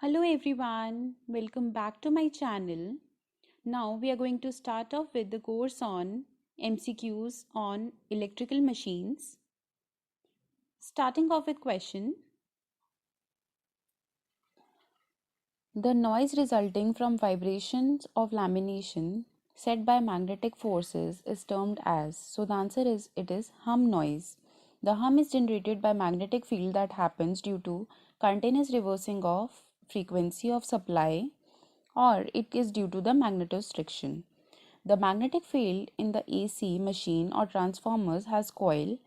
Hello everyone, welcome back to my channel. Now we are going to start off with the course on MCQs on electrical machines. Starting off with question. The noise resulting from vibrations of lamination set by magnetic forces is termed as. So the answer is it is hum noise. The hum is generated by magnetic field that happens due to continuous reversing of frequency of supply, or it is due to the magnetostriction. The magnetic field in the AC machine or transformers has coil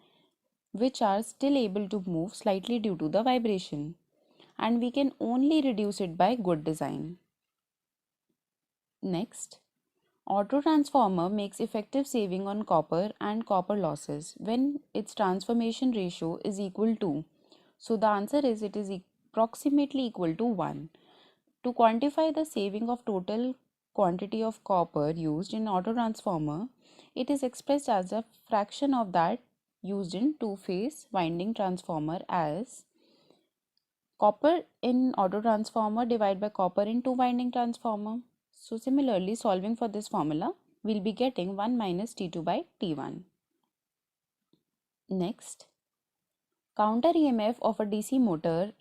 which are still able to move slightly due to the vibration, and we can only reduce it by good design. Next, autotransformer makes effective saving on copper and copper losses when its transformation ratio is equal to. So the answer is it is approximately equal to 1. To quantify the saving of total quantity of copper used in autotransformer, it is expressed as a fraction of that used in two-phase winding transformer as copper in autotransformer divided by copper in two-winding transformer. So similarly, solving for this formula, we'll be getting 1 minus T2 by T1. Next, counter EMF of a DC motor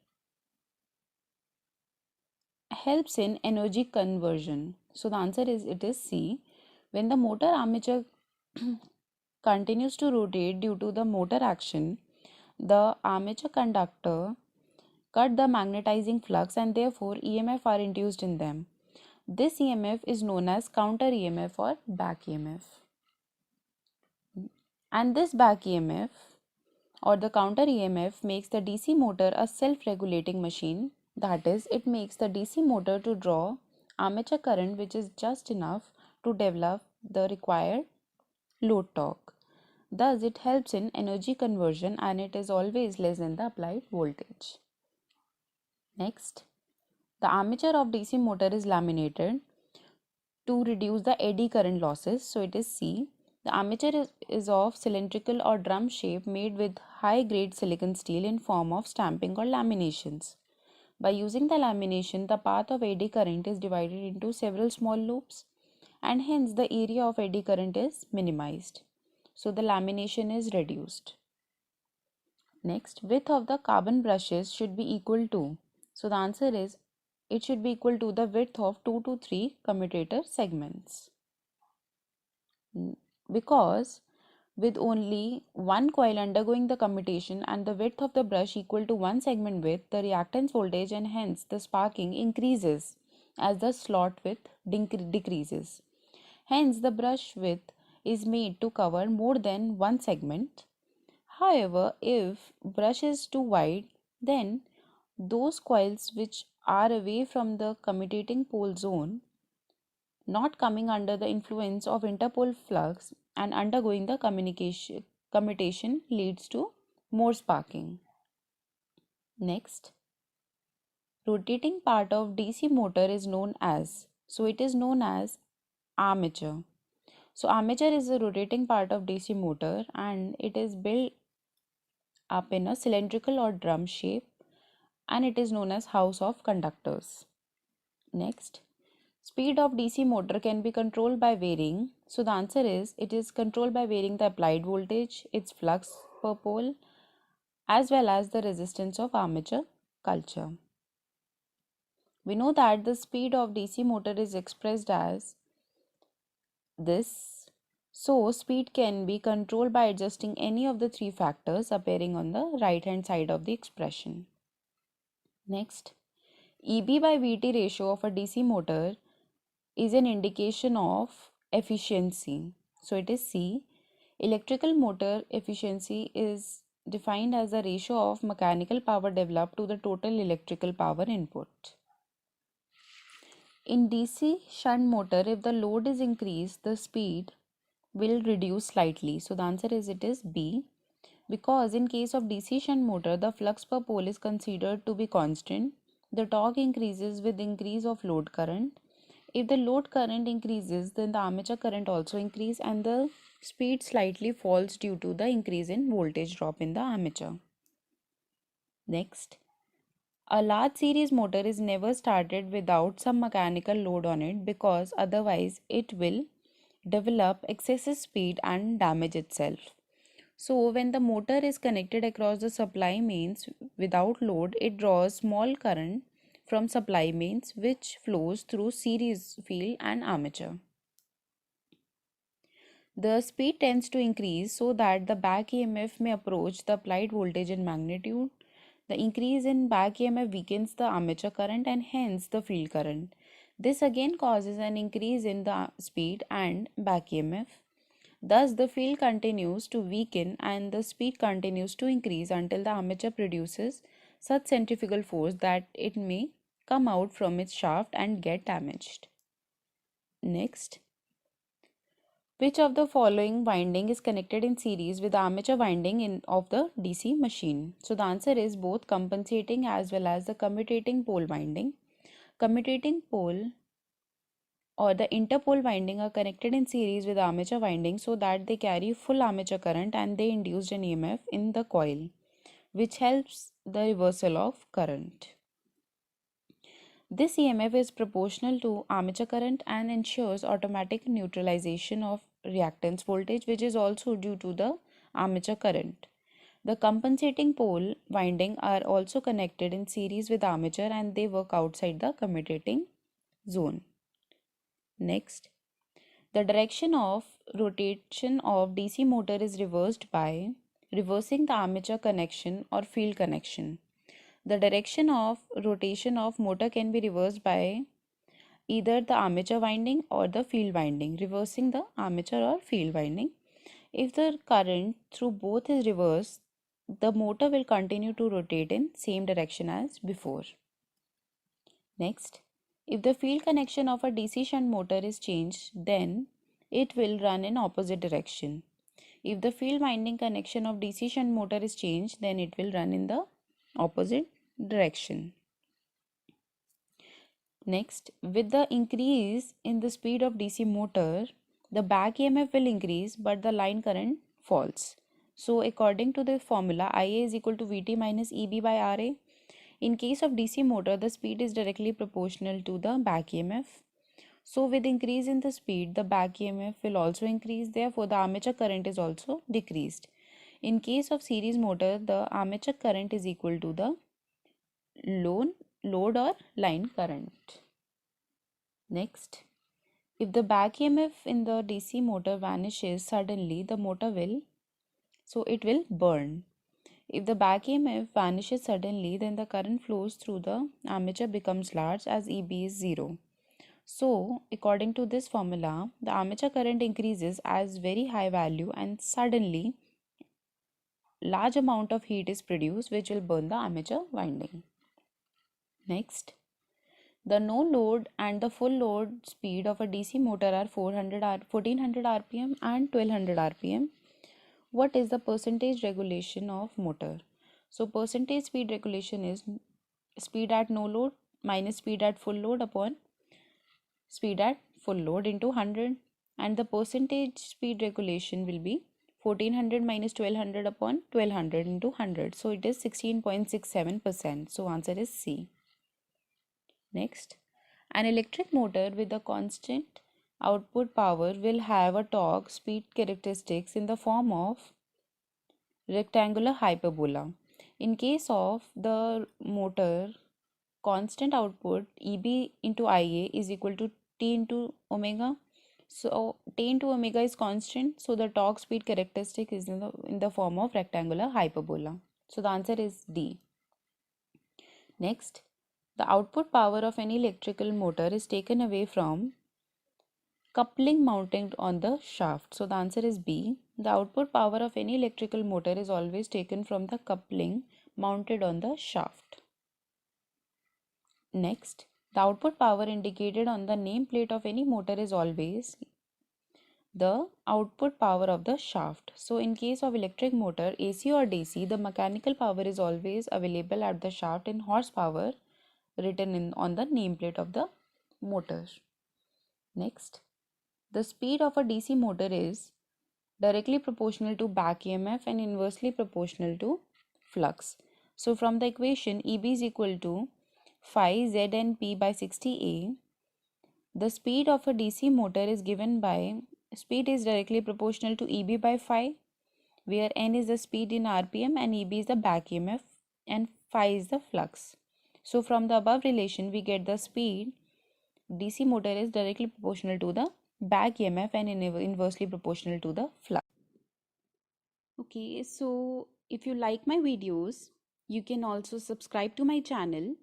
helps in energy conversion. So the answer is it is C. When the motor armature continues to rotate due to the motor action, the armature conductor cut the magnetizing flux and therefore EMF are induced in them. This EMF is known as counter EMF or back EMF. And this back EMF or the counter EMF makes the DC motor a self-regulating machine. That is, it makes the DC motor to draw armature current which is just enough to develop the required load torque. Thus, it helps in energy conversion and it is always less than the applied voltage. Next, the armature of DC motor is laminated to reduce the eddy current losses. So it is C. The armature is of cylindrical or drum shape made with high grade silicon steel in form of stamping or laminations. By using the lamination, the path of eddy current is divided into several small loops and hence the area of eddy current is minimized. So the lamination is reduced. Next, width of the carbon brushes should be equal to. So the answer is it should be equal to the width of 2 to 3 commutator segments. Because with only one coil undergoing the commutation and the width of the brush equal to one segment width, the reactance voltage and hence the sparking increases as the slot width decreases. Hence, the brush width is made to cover more than one segment. However, if brush is too wide, then those coils which are away from the commutating pole zone, not coming under the influence of interpole flux and undergoing the commutation leads to more sparking. Next, rotating part of DC motor is known as, so it is known as armature. So armature is the rotating part of DC motor and it is built up in a cylindrical or drum shape and it is known as house of conductors. Next, speed of DC motor can be controlled by varying. So the answer is it is controlled by varying the applied voltage, its flux per pole, as well as the resistance of armature culture. We know that the speed of DC motor is expressed as this. So speed can be controlled by adjusting any of the three factors appearing on the right hand side of the expression. Next, EB by VT ratio of a DC motor is an indication of efficiency. So it is C. Electrical motor efficiency is defined as the ratio of mechanical power developed to the total electrical power input. In DC shunt motor, if the load is increased, the speed will reduce slightly. So the answer is it is B. Because in case of DC shunt motor, the flux per pole is considered to be constant. The torque increases with increase of load current. If the load current increases, then the armature current also increases and the speed slightly falls due to the increase in voltage drop in the armature. Next, A large series motor is never started without some mechanical load on it because otherwise it will develop excessive speed and damage itself. So, when the motor is connected across the supply mains without load, it draws small current from supply mains which flows through series field and armature. The speed tends to increase so that the back EMF may approach the applied voltage in magnitude. The increase in back EMF weakens the armature current and hence the field current. This again causes an increase in the speed and back EMF. Thus, the field continues to weaken and the speed continues to increase until the armature produces such centrifugal force that it may come out from its shaft and get damaged. Next, which of the following winding is connected in series with the armature winding of the DC machine? So the answer is both compensating as well as the commutating pole winding. Commutating pole or the interpole winding are connected in series with armature winding so that they carry full armature current and they induce an EMF in the coil, which helps the reversal of current. This EMF is proportional to armature current and ensures automatic neutralization of reactance voltage, which is also due to the armature current. The compensating pole winding are also connected in series with armature and they work outside the commutating zone. Next, the direction of rotation of DC motor is reversed by reversing the armature connection or field connection. The direction of rotation of motor can be reversed by either the armature winding or the field winding, reversing the armature or field winding. If the current through both is reversed, the motor will continue to rotate in same direction as before. Next, if the field connection of a DC shunt motor is changed, then it will run in opposite direction. If the field winding connection of DC shunt motor is changed, then it will run in the opposite direction. Next, with the increase in the speed of DC motor, the back EMF will increase but the line current falls. So according to the formula, IA is equal to VT minus EB by RA. In case of DC motor, the speed is directly proportional to the back EMF. So with increase in the speed, the back EMF will also increase. Therefore, the armature current is also decreased. In case of series motor, the armature current is equal to the load or line current. Next, if the back EMF in the DC motor vanishes suddenly, the motor will burn. If the back EMF vanishes suddenly, then the current flows through the armature becomes large as EB is 0. So, according to this formula, the armature current increases as very high value and suddenly large amount of heat is produced which will burn the armature winding. Next, the no load and the full load speed of a DC motor are 1400 rpm and 1200 rpm. What is the percentage regulation of motor? So percentage speed regulation is speed at no load minus speed at full load upon speed at full load into 100, and the percentage speed regulation will be 1400 minus 1200 upon 1200 into 100. So it is 16.67%. So answer is C. Next, an electric motor with a constant output power will have a torque speed characteristics in the form of rectangular hyperbola. In case of the motor, constant output EB into IA is equal to T into omega. So T into omega is constant, so the torque speed characteristic is in the form of rectangular hyperbola. So the answer is D. Next, the output power of any electrical motor is taken away from coupling mounted on the shaft. So the answer is B. The output power of any electrical motor is always taken from the coupling mounted on the shaft. Next, the output power indicated on the nameplate of any motor is always the output power of the shaft. So in case of electric motor, AC or DC, the mechanical power is always available at the shaft in horsepower written on the nameplate of the motor. Next, the speed of a DC motor is directly proportional to back EMF and inversely proportional to flux. So from the equation EB is equal to phi ZNP by 60A, the speed of a DC motor is given by, speed is directly proportional to EB by phi, where N is the speed in RPM and EB is the back EMF and phi is the flux. So from the above relation we get the speed DC motor is directly proportional to the back EMF and inversely proportional to the flux. Okay, so if you like my videos, you can also subscribe to my channel,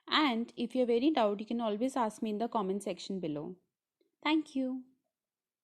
and if you have any doubt, you can always ask me in the comment section below. Thank you.